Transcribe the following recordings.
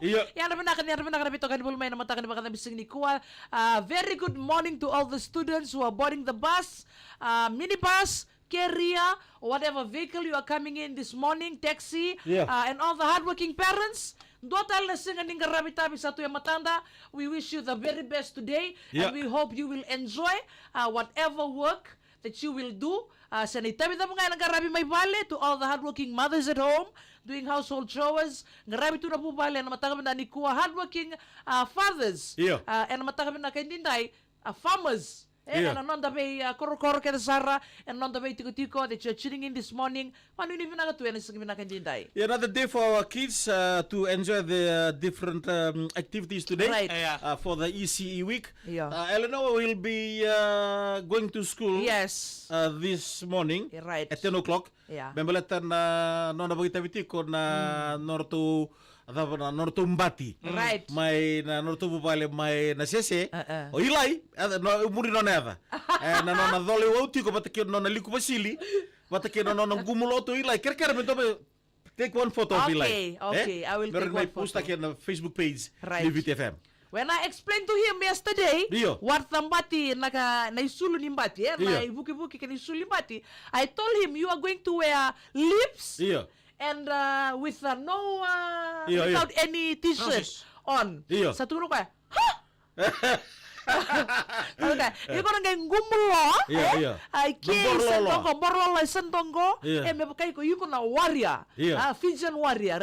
show. Yang naman bitokan bulmay na matakan baka bising ni Kuwa. Very good morning to all the students who are boarding the bus, minibus, carrier, or whatever vehicle you are coming in this morning, taxi, and all the hardworking parents. Total na singaning karami-tabi sa tuya matanda. We wish you the very best today, and we hope you will enjoy whatever work that you will do. Sa nitabi na mga nagarabi may bale to all the hardworking mothers at home doing household chores. Ngarabi to na po bale na matagam na ni Kuwa hardworking fathers. And matagam na kay Dinday farmers. And on the way, Korokoro Sara, and on the way Tiko that you're tuning in this morning. Another day for our kids to enjoy the different activities today for the ECE week. Eleanor will be going to school this morning at 10 o'clock. Bembeletan nona bagita bitiko na norto Mbati. May na norto bupale may na sese. O ilay muri no neva. Na nona dole wauti ko batake nona liku basili. Batake nona gumulo to ilay. Kerker me take one photo of ilay. Okay, I will take one photo. Post on the Facebook page Livit FM. When I explained to him yesterday what the Mbati naisulu ni Mbati, na ibuki kanisulu ni Mbati, I told him you are going to wear lips and with no without any t-shirt on. Sa turo ka, okay, iko nang gumulo, ay sentongko, borlo sentongko, me pakai ko yuko na warrior, Fijian warrior,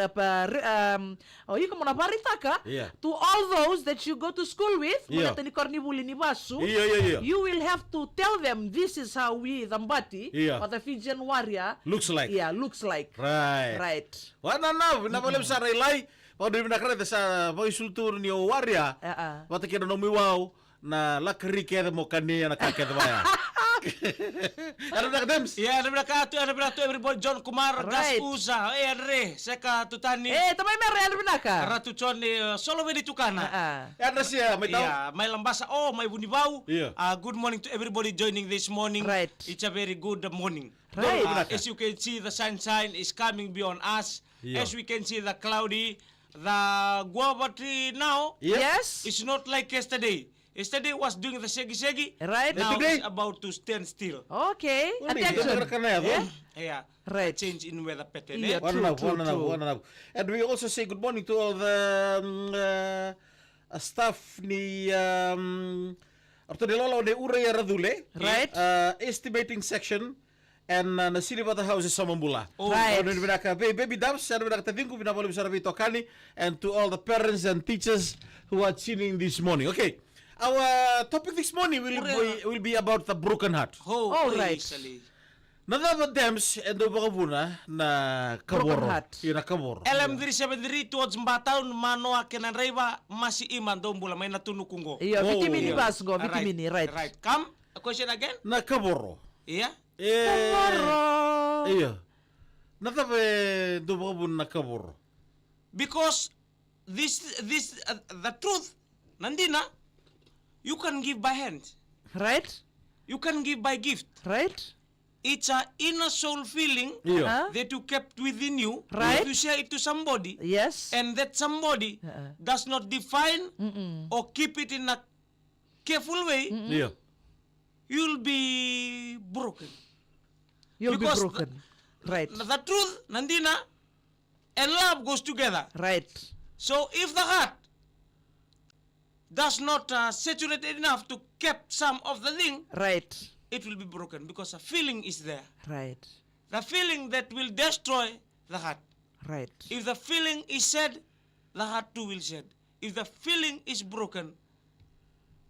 yuko mo na paritaka to all those that you go to school with, mga tani kornibuli ni basu, you will have to tell them this is how we the Mbati or the Fijian warrior looks like. Looks like. Right. Wana na boleh sa relay, pag di nakara sa pag-isultur ni warrior, pati kaya no miwaw na lakri kaya mo kaniya nakakita ba ya? Ano na kadems? Ano na ka everybody John Kumar gas usa re seka tutani. Tamay mere ano na ka? Ratu John solo wedi tukana. Ano siya may taw? May lambasa may bunibaw. Good morning to everybody joining this morning. It's a very good morning. As you can see the sunshine is coming beyond us. As we can see the cloudy, the guava tree now it's not like yesterday. Yesterday was doing the shaggy. Now it's about to stand still. Okay. Attention. Change in weather pattern. One. And we also say good morning to all the staff ni Ortodilolo de Uraya Radule. Estimating section. And nasili bata house Samambula. Baby dubs, and to all the parents and teachers who are tuning this morning. Okay. Our topic this morning will be about the broken heart. Nadaba dams and the Bagabuna na kaboro. Kaboro. LM373 towards Mbataun mano akenan reba masi iman dombula may natunukungo. Vitamini basgo, vitamini right. Come, a question again? Na kaboro. Kaboro. Nadaba do Bagabun na kaboro. Because this the truth nandina. You can give by hand. Right. You can give by gift. Right. It's an inner soul feeling that you kept within you. Right. You share it to somebody. Yes. And that somebody does not define or keep it in a careful way. You'll be broken. You'll be broken. Right. The truth, Nandina, and love goes together. Right. So if the heart does not saturate enough to keep some of the thing, it will be broken because a feeling is there. Right. The feeling that will destroy the heart. Right. If the feeling is sad, the heart too will shed. If the feeling is broken,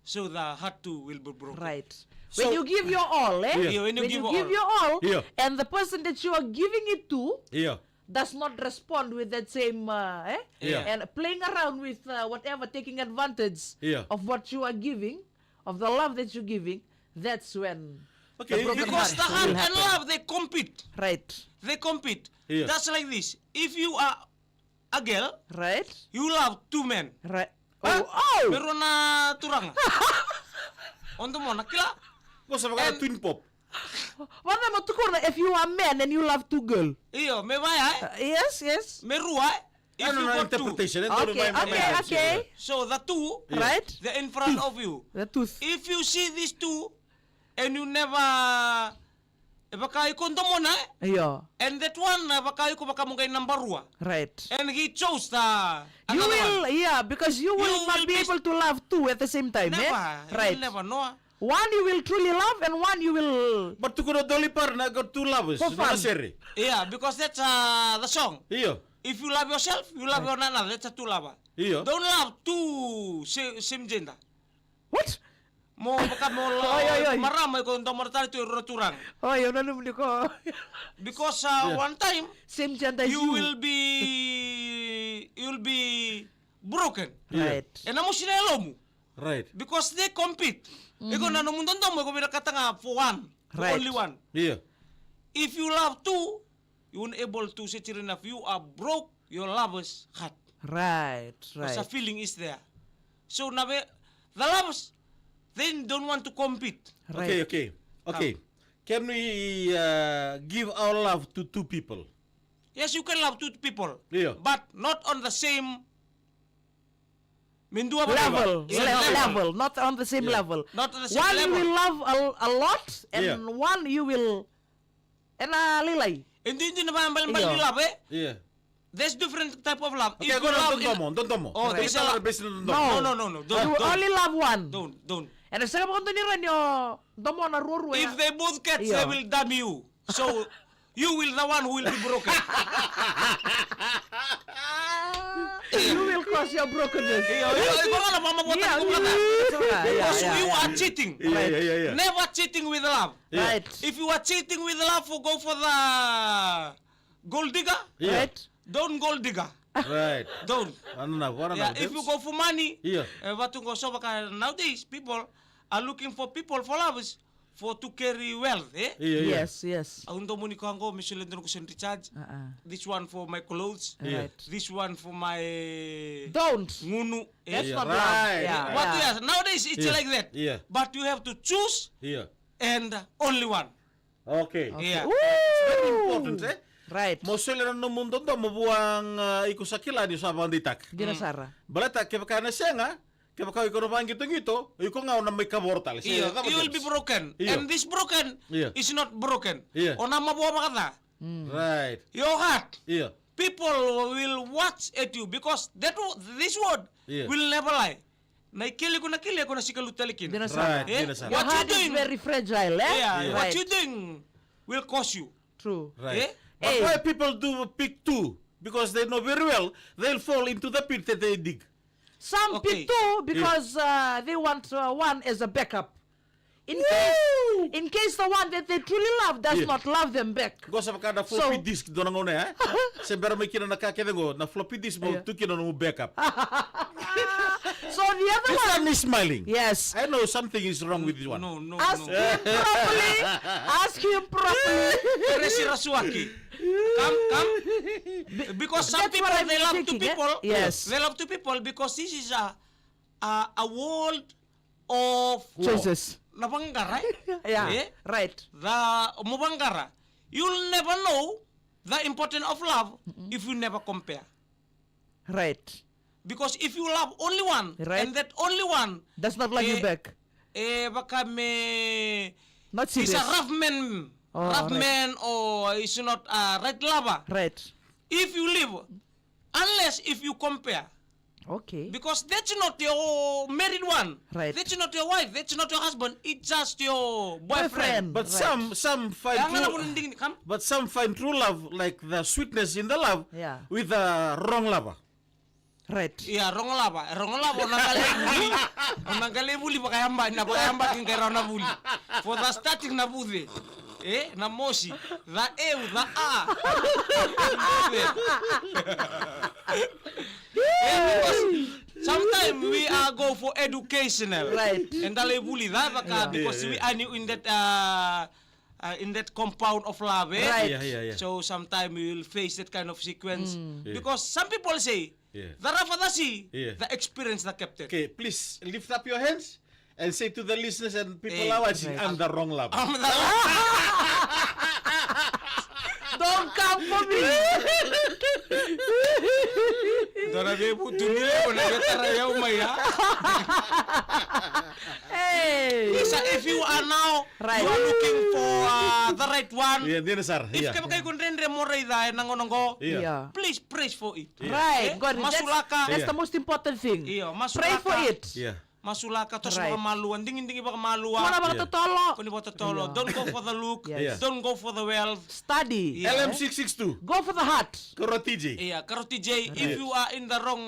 so the heart too will be broken. Right. So, when you give your all, when you give your all, and the person that you are giving it to, does not respond with that same and playing around with whatever, taking advantage of what you are giving, of the love that you're giving, that's when because the heart and love, they compete. Right. They compete. That's like this. If you are a girl, you love two men. Right. Pero na turang. Ondo mo nakila. Twin pop. If you are a man and you love two girls. Iyo, may baya. Yes. May ruwa. if you got interpretation. Okay. So the two, right? They're in front of you. The tooth. If you see these two, and you never, baka ikondomo na, and that one baka mungkay number one. Right. And he chose the. You will, because you will not be able to love two at the same time. Never. Right. You will never know. One you will truly love, and one you will. But to go to Dolly Parna got two lovers. For fun. Yeah, because that's the song. Iyo. If you love yourself, you love your another. That's a two lover. Iyo. Don't love two same gender. What? Mo baka mo maramay ko ndo mortal to roturang. Oh, yun ano ko. Because one time same gender you will be broken. Right. And amo sinelo mo. Right. Because they compete. Iko na mundo mo ko binakatanga for one. Right. Only one. Yeah. If you love two, you won't able to say enough. You are broke your lover's heart. Right. Because the feeling is there. So now the lovers, they don't want to compete. Right. Okay. Can we give our love to two people? Yes, you can love two people. Yeah. But not on the same level, not on the same level. Not on the same one level. You will love a lot, and one you will lilay. Hindi naman love eh. Yeah. There's different type of love. Okay, go don't tomo. Oh, right. there's a love. No. You only love one. Don't. And the second one nyo, domo na ruru. If they both catch, they will damn you. So you will the one who will be broken. You will cause your brokenness. Because you are cheating. Yeah. Never cheating with love. Right. If you are cheating with love, go for the gold digger. Right. Don't gold digger. Right. Don't. If you go for money, nowadays people are looking for people for lovers for to carry wealth. Yes. This one for my clothes. Right. This one for my don't. Ngunu. That's not right. love. But yes, nowadays it's like that. Yeah. But you have to choose and only one. Okay. Yeah. It's very important, Right. Mosele no mundo do mabuang ikusakila di sa banditak. Dinasara. Balata kebakana senga, kebaka iko no bangito ngito, iko nga na may kabortal. You will be broken. And this broken is not broken. Ona mabuwa makata. Right. Your heart. People will watch at you because this word will never lie. Nakili ko na sikalutalikin. Dinasara. What you doing is very fragile, What you doing will cost you. True. Right. But why people do pick two? Because they know very well they'll fall into the pit that they dig. Some pick two because they want one as a backup. In case the one that they truly love does not love them back. Because of kada floppy disk do nangone Sembara may kina nakakedengo na floppy disk mo tu kina no backup. So the other one is smiling. Yes. I know something is wrong with this one. No. Ask him properly. Rasuaki. Come. Because some people they love two people. Yes. They love two people because this is a world of choices. Nabanggara. Right. The mubanggara. You'll never know the importance of love if you never compare. Right. Because if you love only one, and that only one does not love you back. Baka not serious. He's a rough man. Man or is not a right lover. Right. If you live, unless if you compare. Okay. Because that's not your married one. Right. That's not your wife. That's not your husband. It's just your boyfriend. But some find true love like the sweetness in the love with the wrong lover. Right. Yeah, wrong lava. Onangale buli pakayamba king kay na buli. For the starting na bude. Na moshi. The the because sometimes we go for educational. Right. And dale buli because we are new in that compound of love. Right. So sometimes we will face that kind of sequence. Because some people say the Rafadasi, the experience that kept it. Okay, please lift up your hands and say to the listeners and people are watching, I'm the wrong lover. Don't come for me. Tara be butu ni le na tara ya umaya. Hey. If you are now you are looking for the right one. Yeah, dia sar. If kay kun rendre mo ray da nangonongo. Please pray for it. Right. God, that's the most important thing. Pray for it. Yeah. Masulaka tos mga maluan, dingin-dingin ba kamaluan? Wala ba totolo? Kung ba totolo, don't go for the look, don't go for the wealth. Study. LM662. Go for the heart. Karotij. Yeah, karotij. If you are in the wrong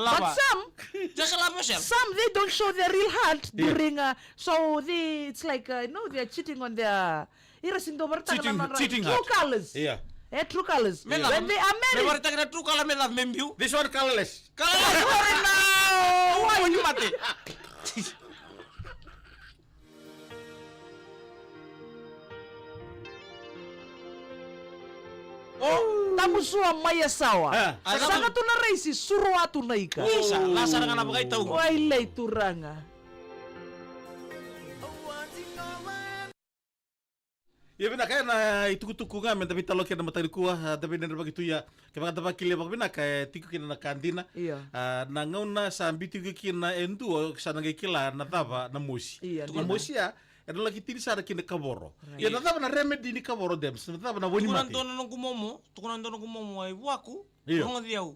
lava. But some, just love yourself. Some they don't show their real heart during. So it's like they are cheating on their. Cheating true colors. Yeah. True colors. When they are married. True color This one colorless. Why you mati? Tamusua maya sawa. Saka tu na raisi surua tu na ika. Isa, lasa nga napakay tao. Wailay turanga. Ya bina kaya na itukutuku nga men tapi talo kena matari kuah tapi nender begitu ya kaya kata pakile bak bina kaya tiku kena na kantina na ngauna sambi tiku kena endu sana ngai kila na taba na musi na musi ya ada lagi tini sada kena kaboro ya na taba na remedy ni kaboro dem na taba na woni mati tukunan dono kumomo ay waku ngong diaw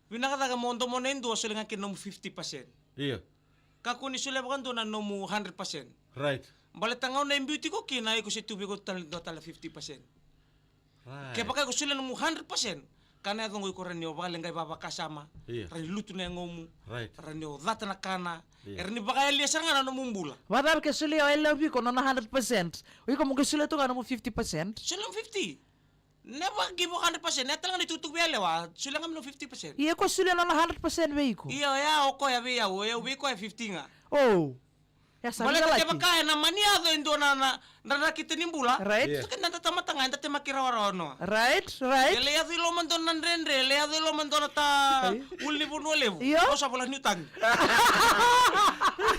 bina kata ka mondo monendo sule nga kena 50%. Iya. Kakuni sule bakan dono nomu 100%. Right. Balitangaw na yung beauty ko, kinay ko si tubig ko tala 50%. Right. Kaya pagka ko sila nung 100%, kanaya itong ko rin nyo, baka lang kayo babakasama, rin luto na yung ngomu, rin nyo, data na kana, rin baka yung liyasan nga na numumbula. Madal ka suli, I love you ko na 100%. Uy, kung mga suli ito ka na mo 50%? Sila 50%. Never give 100%. Neta lang nitutugbi alawa, sila nga mo 50%. Iya ko suli na 100% wey ko. Iya, ako ya, wey ko ya 50 nga. Oh. Ya, balik ka kaya na maniado indo na nakita nimbula. Right. So kan tama-tanga inda te makirawa no. Right. Leado lo man don nandrendre, leado lo man don ta ulni bu no levu. O sa bola nyutang.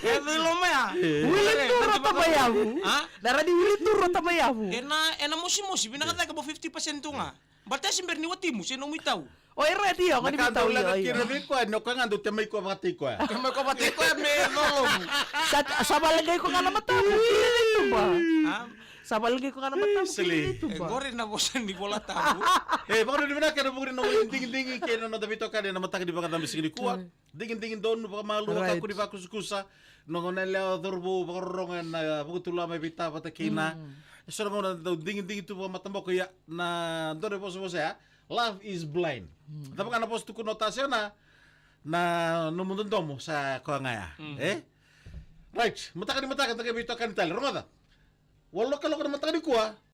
Leado lo maya. Wili turo tamayavu. Ha? Dara di wili turo tamayavu. Ena musi binakata ka bo 50% nga. Bata simber ni watimu sino mo itaw. O ready ako ni bitaw yo. Kira ko no ka ngando te may ko mati ko. Kamay ko mati ko me nolong. Sa balagay ko nga namata. Ito ba? Ha? Sa balagay ko nga namata. Ito ba? Gore na bosan di bola tabu. Baka rin na kada bugin no dingin kaya no dabito ka na mata di baka dami sige kuwa. Dingin don baka malu ka ko di baka kusa. No nela dorbo baka rongan na bugutula may bita pata kina. So mo na dingin tu baka matambok ya na dore boso ya. Love is blind. Tapi kan pos tu konotasi na numundon mo sa kuangaya. Right. Matakan taga bito kan tal. Romada. Wallo ka lo kan matakan kuwa.